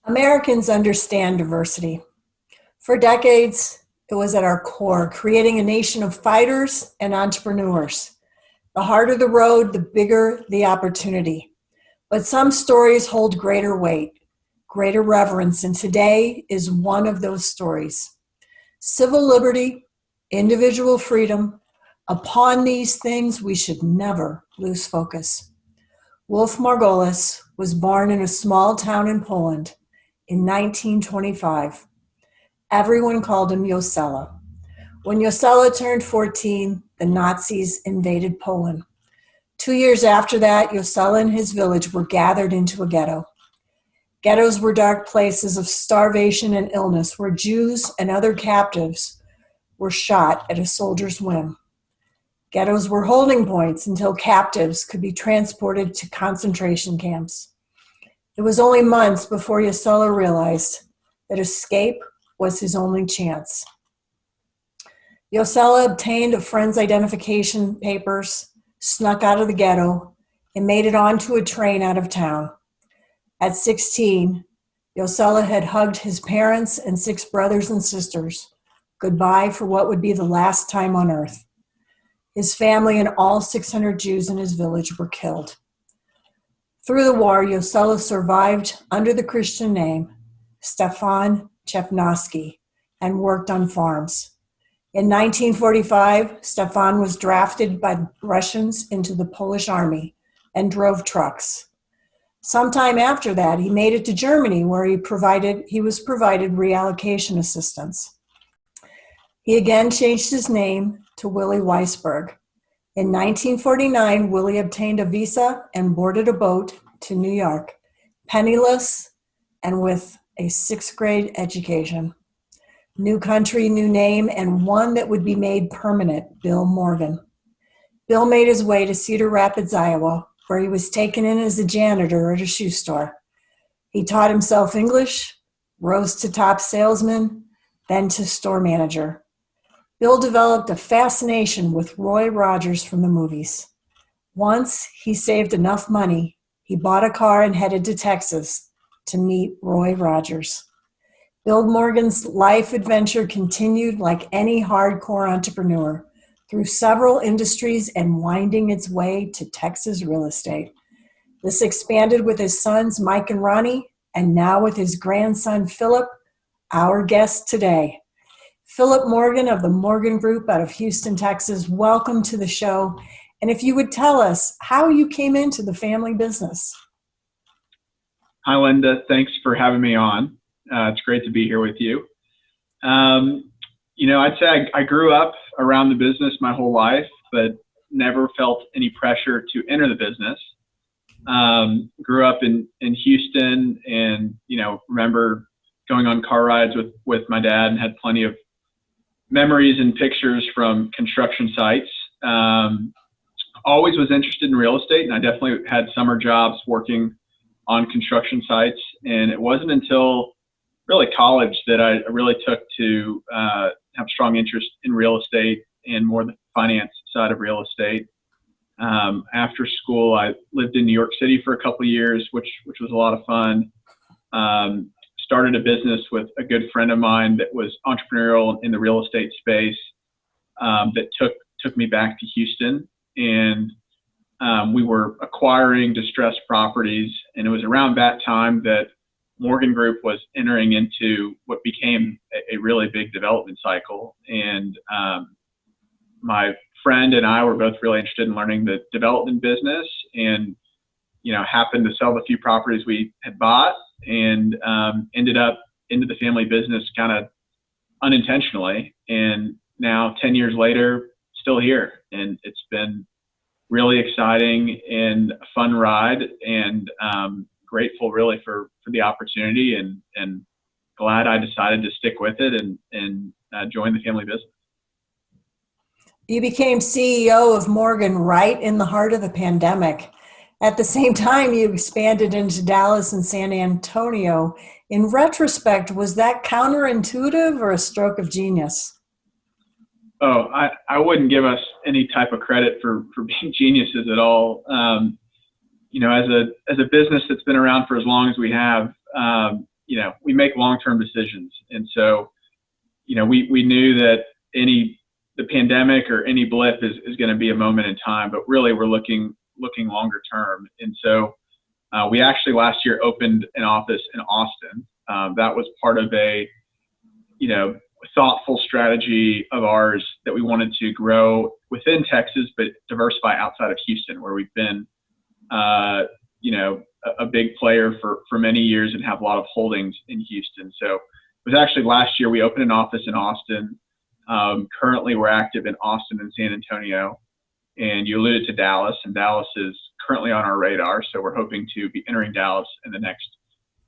Americans understand diversity. For decades, it was at our core, creating a nation of fighters and entrepreneurs. The harder the road, the bigger the opportunity. But some stories hold greater weight, greater reverence, and today is one of those stories. Civil liberty, individual freedom, upon these things we should never lose focus. Wolf Margolis was born in a small town in Poland in 1925. Everyone called him Josela. When Josela turned 14, the Nazis invaded Poland. 2 years after that, Josela and his village were gathered into a ghetto. Ghettos were dark places of starvation and illness where Jews and other captives were shot at a soldier's whim. Ghettos were holding points until captives could be transported to concentration camps. It was only months before Josela realized that escape was his only chance. Josela obtained a friend's identification papers, snuck out of the ghetto, and made it onto a train out of town. At 16, Josela had hugged his parents and 6 brothers and sisters goodbye for what would be the last time on earth. His family and all 600 Jews in his village were killed. Through the war, Josela survived under the Christian name Stefan Chepnovsky and worked on farms. In 1945, Stefan was drafted by Russians into the Polish army and drove trucks. Sometime after that, he made it to Germany, where he was provided reallocation assistance. He again changed his name to Willie Weisberg. In 1949, Willie obtained a visa and boarded a boat to New York, penniless and with a 6th grade education. New country, new name, and one that would be made permanent, Bill Morgan. Bill made his way to Cedar Rapids, Iowa, where he was taken in as a janitor at a shoe store. He taught himself English, rose to top salesman, then to store manager. Bill developed a fascination with Roy Rogers from the movies. Once he saved enough money, he bought a car and headed to Texas to meet Roy Rogers. Bill Morgan's life adventure continued like any hardcore entrepreneur through several industries and winding its way to Texas real estate. This expanded with his sons, Mike and Ronnie, and now with his grandson, Philip, our guest today. Philip Morgan of the Morgan Group out of Houston, Texas, welcome to the show. And if you would tell us how you came into the family business. Hi, Linda. Thanks for having me on. It's great to be here with you. I'd say I grew up around the business my whole life, but never felt any pressure to enter the business. Grew up in Houston and, remember going on car rides with my dad and had plenty of memories and pictures from construction sites. Always was interested in real estate, and I definitely had summer jobs working on construction sites. And it wasn't until really college that I really took to have strong interest in real estate and more the finance side of real estate. After school, I lived in New York City for a couple of years, which was a lot of fun. Started a business with a good friend of mine that was entrepreneurial in the real estate space that took me back to Houston. And we were acquiring distressed properties. And it was around that time that Morgan Group was entering into what became a really big development cycle. And my friend and I were both really interested in learning the development business and, happened to sell the few properties we had bought and ended up into the family business kind of unintentionally. And now 10 years later, still here. And it's been really exciting and a fun ride, and grateful really for the opportunity, and glad I decided to stick with it and join the family business. You became CEO of Morgan right in the heart of the pandemic. At the same time, you expanded into Dallas and San Antonio. In retrospect, was that counterintuitive or a stroke of genius? Oh, I wouldn't give us any type of credit for being geniuses at all. As a business that's been around for as long as we have, we make long-term decisions. And so, we knew that the pandemic or any blip is going to be a moment in time, but really we're looking longer term. And so we actually last year opened an office in Austin. That was part of a, thoughtful strategy of ours that we wanted to grow within Texas, but diversify outside of Houston, where we've been, a big player for many years and have a lot of holdings in Houston. So it was actually last year we opened an office in Austin. Currently we're active in Austin and San Antonio, and you alluded to Dallas, and Dallas is currently on our radar. So we're hoping to be entering Dallas in the next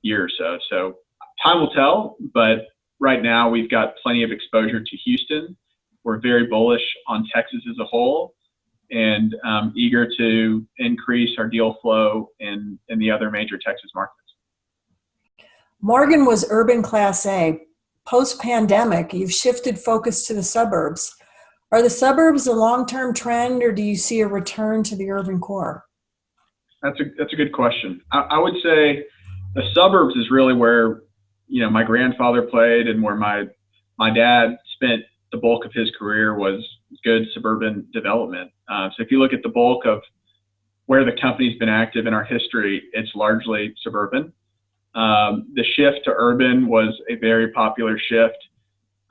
year or so. So time will tell, but right now we've got plenty of exposure to Houston. We're very bullish on Texas as a whole, and eager to increase our deal flow in the other major Texas markets. Morgan was urban Class A. Post-pandemic, you've shifted focus to the suburbs. Are the suburbs a long-term trend, or do you see a return to the urban core? That's a good question. I would say the suburbs is really where, my grandfather played, and where my dad spent the bulk of his career was good suburban development. So if you look at the bulk of where the company's been active in our history, it's largely suburban. The shift to urban was a very popular shift,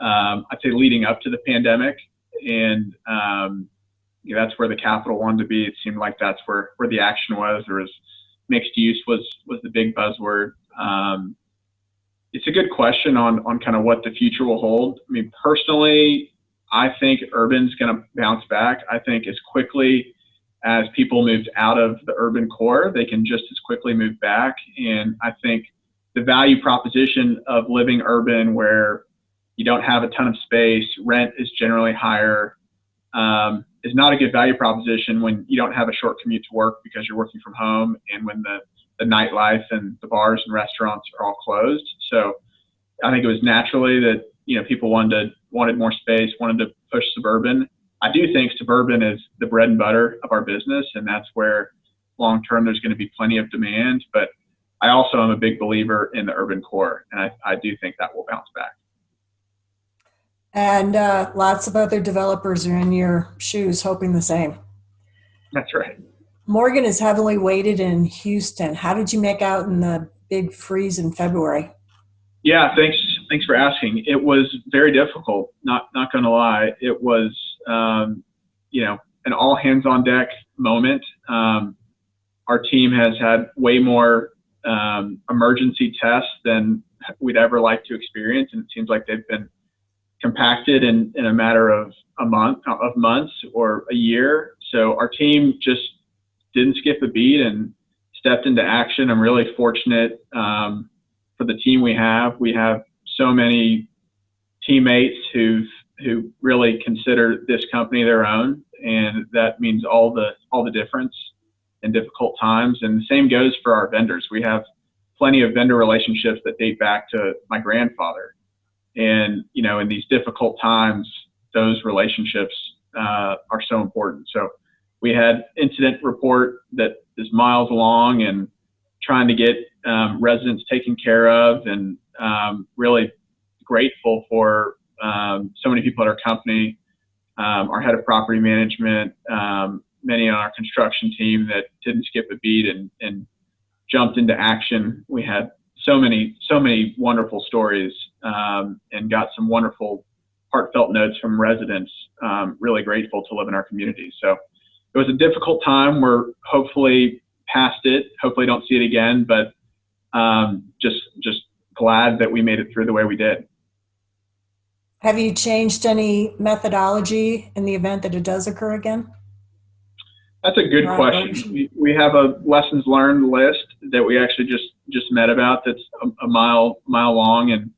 I'd say leading up to the pandemic. And that's where the capital wanted to be. It seemed like that's where the action was. There was mixed use was the big buzzword. It's a good question on kind of what the future will hold. I mean, personally, I think urban's going to bounce back. I think as quickly as people moved out of the urban core, they can just as quickly move back. And I think the value proposition of living urban, where you don't have a ton of space, rent is generally higher, is not a good value proposition when you don't have a short commute to work because you're working from home, and when the nightlife and the bars and restaurants are all closed. So I think it was naturally that, people wanted more space, wanted to push suburban. I do think suburban is the bread and butter of our business, and that's where long term there's going to be plenty of demand. But I also am a big believer in the urban core, and I do think that will bounce back. And lots of other developers are in your shoes hoping the same. That's right. Morgan is heavily weighted in Houston. How did you make out in the big freeze in February? Yeah, thanks for asking. It was very difficult, not going to lie. It was, an all hands on deck moment. Our team has had way more emergency tests than we'd ever like to experience, and it seems like they've been compacted in a matter of months or a year. So our team just didn't skip a beat and stepped into action. I'm really fortunate for the team we have. We have so many teammates who really consider this company their own, and that means all the difference in difficult times. And the same goes for our vendors. We have plenty of vendor relationships that date back to my grandfather. And, in these difficult times, those relationships are so important. So we had incident report that is miles long, and trying to get residents taken care of, and really grateful for so many people at our company, our head of property management, many on our construction team that didn't skip a beat and jumped into action. We had so many wonderful stories, and got some wonderful heartfelt notes from residents, really grateful to live in our community. So it was a difficult time. We're hopefully past it, hopefully don't see it again, but just glad that we made it through the way we did. Have you changed any methodology in the event that it does occur again? That's a good question. We have a lessons learned list that we actually just met about, that's a mile long, and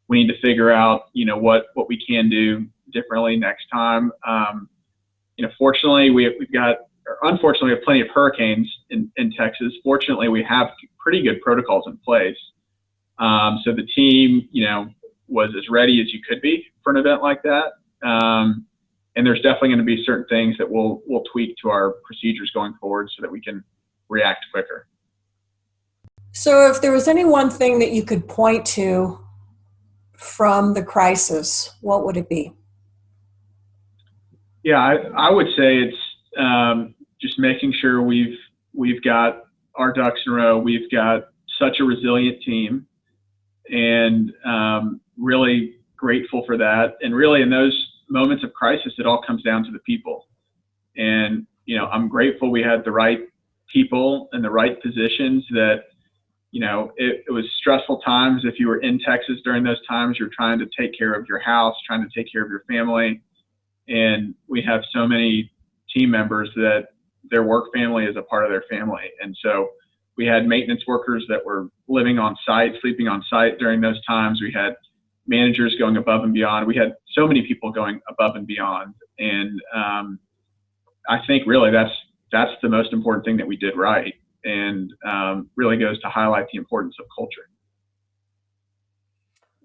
we need to figure out what we can do differently next time. Fortunately unfortunately we have plenty of hurricanes in Texas. Fortunately, we have pretty good protocols in place. So the team was as ready as you could be for an event like that. And there's definitely going to be certain things that we'll tweak to our procedures going forward so that we can react quicker. So if there was any one thing that you could point to from the crisis, what would it be? Yeah, I would say it's just making sure we've got our ducks in a row. We've got such a resilient team, and really grateful for that. And really, in those moments of crisis, it all comes down to the people. And I'm grateful we had the right people in the right positions. That it was stressful times. If you were in Texas during those times, you're trying to take care of your house, trying to take care of your family. And we have so many team members that their work family is a part of their family. And so we had maintenance workers that were living on site, sleeping on site during those times. We had managers going above and beyond. We had so many people going above and beyond. And I think really that's the most important thing that we did right, and really goes to highlight the importance of culture.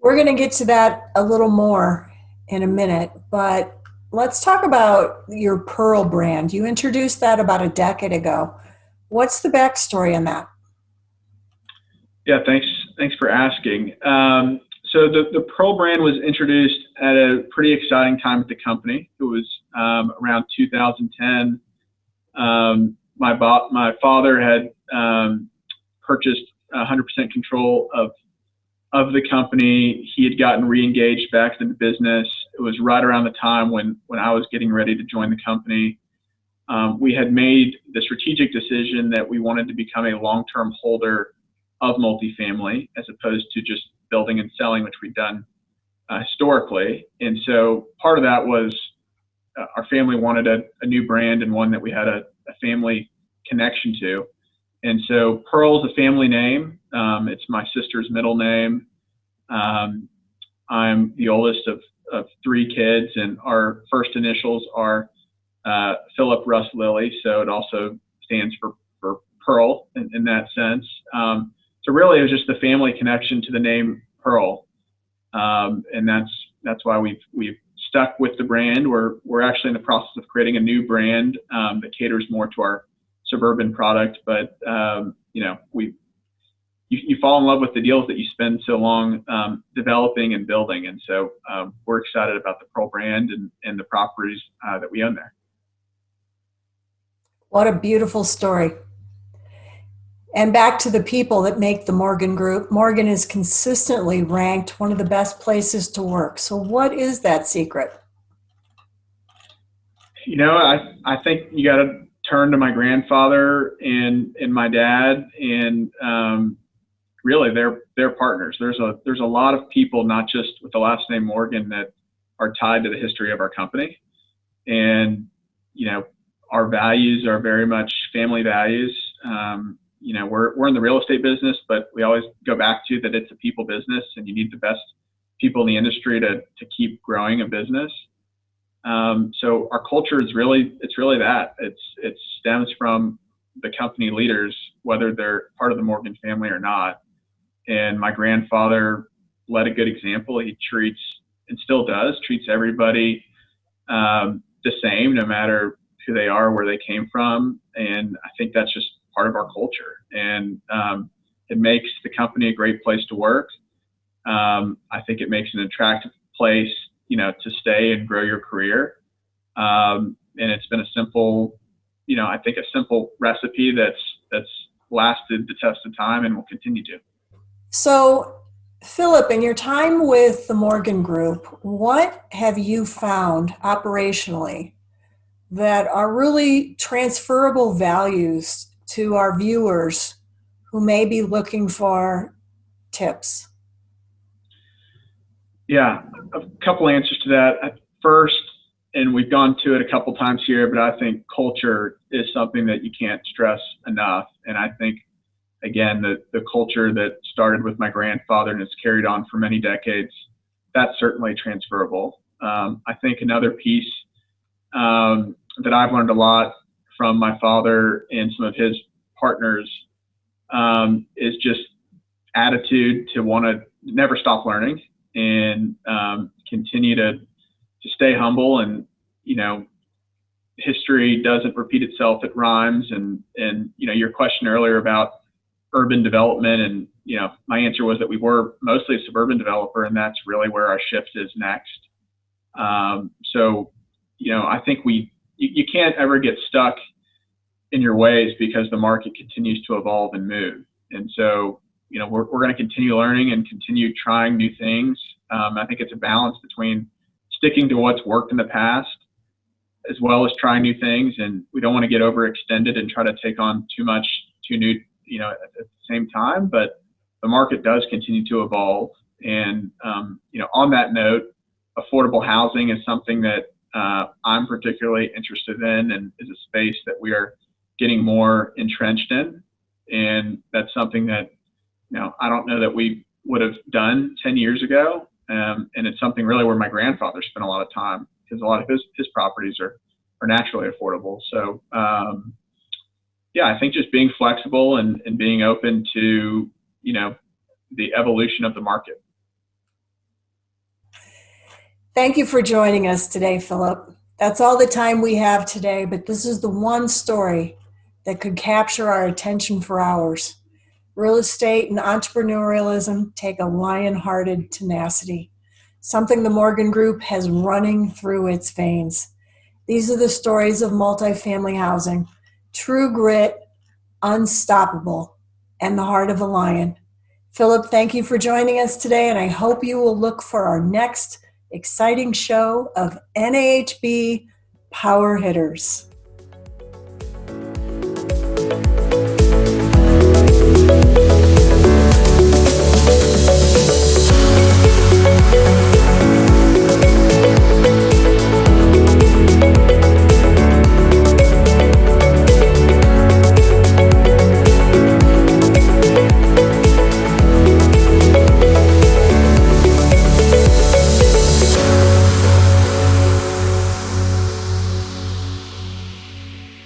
We're going to get to that a little more in a minute, but let's talk about your Pearl brand. You introduced that about a decade ago. What's the backstory on that? Yeah, thanks for asking. So the Pearl brand was introduced at a pretty exciting time at the company. It was around 2010. My father had purchased 100% control of the company. He had gotten re-engaged back into business. It was right around the time when I was getting ready to join the company. We had made the strategic decision that we wanted to become a long-term holder of multifamily as opposed to just building and selling, which we'd done historically. And so part of that was our family wanted a new brand, and one that we had a family connection to. And so Pearl's a family name. It's my sister's middle name. I'm the oldest of three kids, and our first initials are Philip Russ Lilly. So it also stands for Pearl in that sense. So really, it was just the family connection to the name Pearl, and that's why we've stuck with the brand. We're actually in the process of creating a new brand that caters more to our suburban product, but you fall in love with the deals that you spend so long developing and building, and so we're excited about the Pearl brand and the properties that we own there. What a beautiful story. And back to the people that make the Morgan Group. Morgan is consistently ranked one of the best places to work. So what is that secret? I think you got to turn to my grandfather and my dad, and really they're partners. There's a lot of people, not just with the last name Morgan, that are tied to the history of our company. And our values are very much family values. We're in the real estate business, but we always go back to that it's a people business, and you need the best people in the industry to keep growing a business. So our culture is really that. It stems from the company leaders, whether they're part of the Morgan family or not. And my grandfather led a good example. He treats, and still does, treats everybody the same, no matter who they are, where they came from. And I think that's just part of our culture. And it makes the company a great place to work. I think it makes an attractive place, to stay and grow your career. And it's been a simple recipe that's lasted the test of time and will continue to. So, Philip, in your time with the Morgan Group, what have you found operationally that are really transferable values to our viewers who may be looking for tips? Yeah, a couple answers to that. First, and we've gone to it a couple times here, but I think culture is something that you can't stress enough. And I think, again, the culture that started with my grandfather and has carried on for many decades, that's certainly transferable. I think another piece that I've learned a lot from my father and some of his partners is just attitude to want to never stop learning and continue to stay humble. And history doesn't repeat itself, it rhymes. And your question earlier about urban development. And, my answer was that we were mostly a suburban developer, and that's really where our shift is next. So, I think you can't ever get stuck in your ways because the market continues to evolve and move. And so, we're going to continue learning and continue trying new things. I think it's a balance between sticking to what's worked in the past as well as trying new things. And we don't want to get overextended and try to take on too new, at the same time. But the market does continue to evolve. And, on that note, affordable housing is something that I'm particularly interested in, and is a space that we are getting more entrenched in. And that's something that, I don't know that we would have done 10 years ago. And it's something really where my grandfather spent a lot of time, because a lot of his properties are naturally affordable. So, I think just being flexible and being open to, the evolution of the market. Thank you for joining us today, Philip. That's all the time we have today, but this is the one story that could capture our attention for hours. Real estate and entrepreneurialism take a lion-hearted tenacity, something the Morgan Group has running through its veins. These are the stories of multifamily housing, true grit, unstoppable, and the heart of a lion. Philip, thank you for joining us today, and I hope you will look for our next exciting show of NAHB Power Hitters.